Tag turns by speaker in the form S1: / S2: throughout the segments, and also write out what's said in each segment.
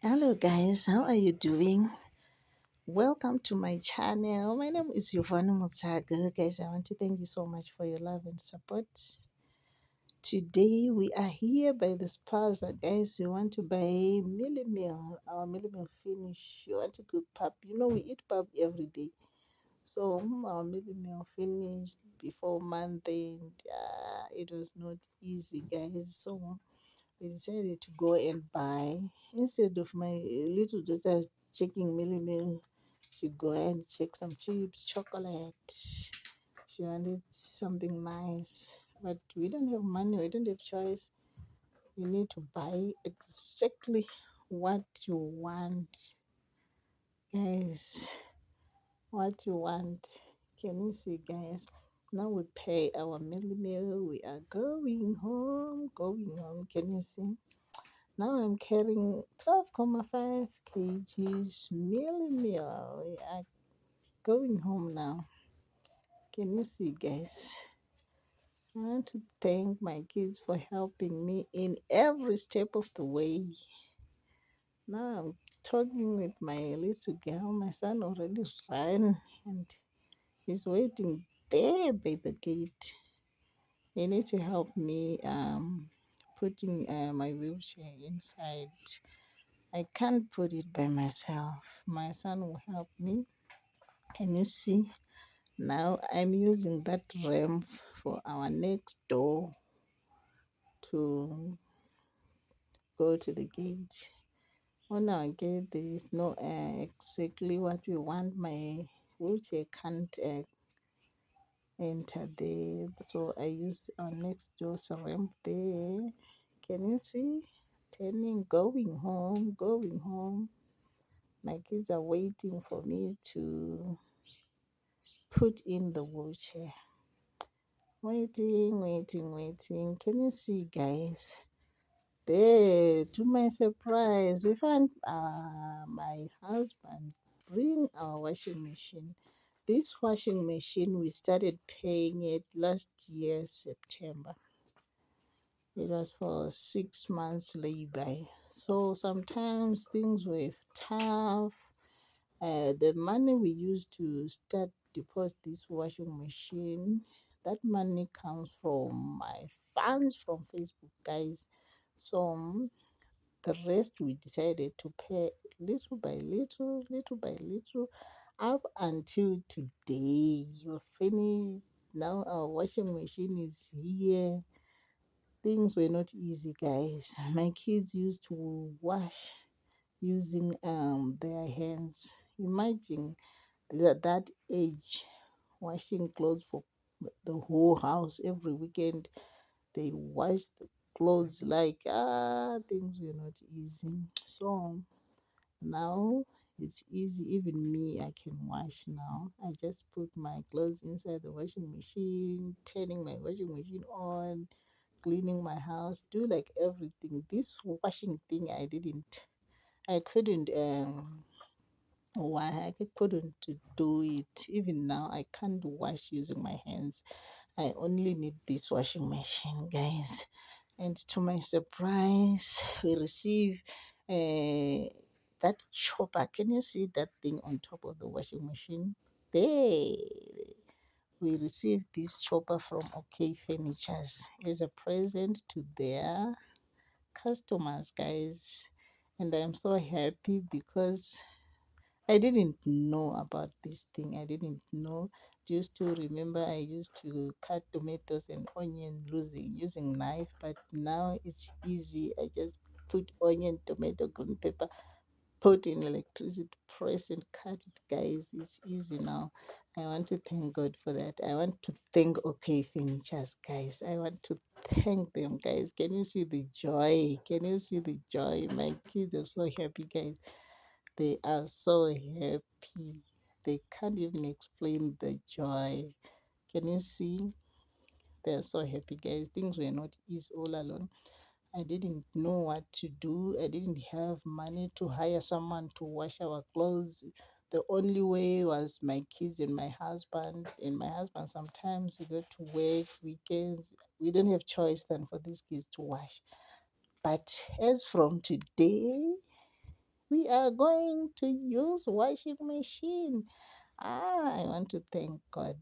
S1: Hello guys, how are you doing? Welcome to my channel. My name is Yvonne Mutsaga. Guys, I want to thank you so much for your love and support. Today we are here by the spaza, guys. We want to buy Millie Meal, our Millie Meal finish. You want to cook pap. We eat pap every day. So our Millie Meal finished before month end. It was not easy, guys. So we decided to go and buy instead of my little daughter checking Millie Meal. She go and check some chips, chocolate. She wanted something nice, but we don't have money. We don't have choice. You need to buy exactly what you want, guys. What you want? Can you see, guys? Now we pay our Millie Meal. We are going home. Going home. Can you see? Now I'm carrying 12.5 kgs Millie Meal. We are going home now. Can you see, guys? I want to thank my kids for helping me in every step of the way. Now I'm talking with my little girl. My son already ran and he's waiting there by the gate. He need to help me putting my wheelchair inside. I can't put it by myself. My son will help me. Can you see? Now I'm using that ramp for our next door to go to the gate. On our gate, there is no exactly what we want. My wheelchair can't enter there. So I use our next door's ramp there. Can you see? Turning, going home, going home. My kids are waiting for me to put in the wheelchair. Waiting, waiting, waiting. Can you see, guys? There, to my surprise, we found my husband bring our washing machine. This washing machine, we started paying it last year, September. It was for 6 months lay-by. So sometimes things were tough. The money we used to start deposit this washing machine, that money comes from my funds from Facebook, guys. So the rest we decided to pay little by little, little by little, up until today. You're finished. Now our washing machine is here. Things were not easy, guys. My kids used to wash using their hands. Imagine that age, washing clothes for the whole house every weekend. They wash the clothes like things were not easy. So now it's easy. Even me, I can wash now. I just put my clothes inside the washing machine, turning my washing machine on, cleaning my house, do like everything. This washing thing I couldn't why I couldn't do it. Even now, I can't wash using my hands. I only need this washing machine, guys. And to my surprise, we receive that chopper. Can you see that thing on top of the washing machine? There. We received this chopper from OK Furnitures as a present to their customers, guys. And I'm so happy because I didn't know about this thing. I didn't know. Used to remember I used to cut tomatoes and onion using knife, but now it's easy. I just put onion, tomato, green pepper, put in electricity, press and cut it, guys. It's easy now. I want to thank God for that. I want to thank OK Furnitures, guys. I want to thank them, guys. Can you see the joy? Can you see the joy? My kids are so happy, guys. They are so happy. They can't even explain the joy. Can you see? They are so happy, guys. Things were not easy all alone. I didn't know what to do. I didn't have money to hire someone to wash our clothes. The only way was my kids and my husband. And my husband sometimes he go to work weekends. We don't have choice then for these kids to wash. But as from today, We are going to use washing machine. I want to thank God.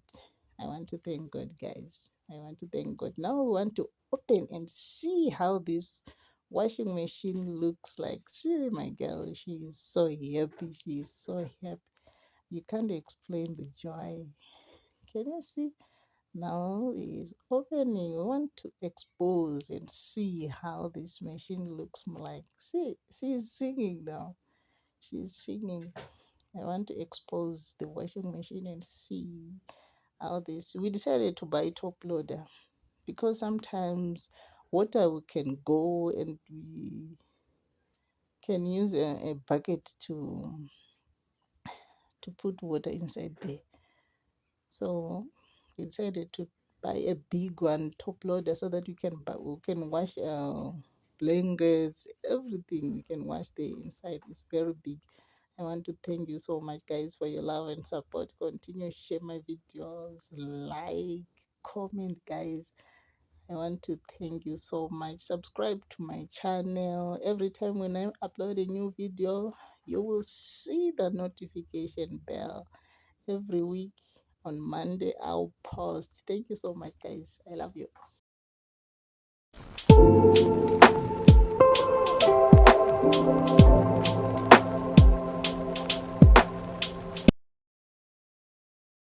S1: I want to thank God, guys. I want to thank God. Now we want to open and see how this washing machine looks like. See my girl, she is so happy. She is so happy. You can't explain the joy. Can you see? Now is opening. We want to expose and see how this machine looks like. See, she's singing now. She's singing. I want to expose the washing machine and see how this. We decided to buy top loader because sometimes water can go and we can use a bucket to put water inside there. So we decided to buy a big one, top loader, so that we can wash blankets, everything we can wash the inside. It's very big. I want to thank you so much, guys, for your love and support. Continue share my videos, like, comment, guys. I want to thank you so much. Subscribe to my channel. Every time when I upload a new video, you will see the notification bell. Every week on Monday, I'll post. Thank you so much, guys. I love you.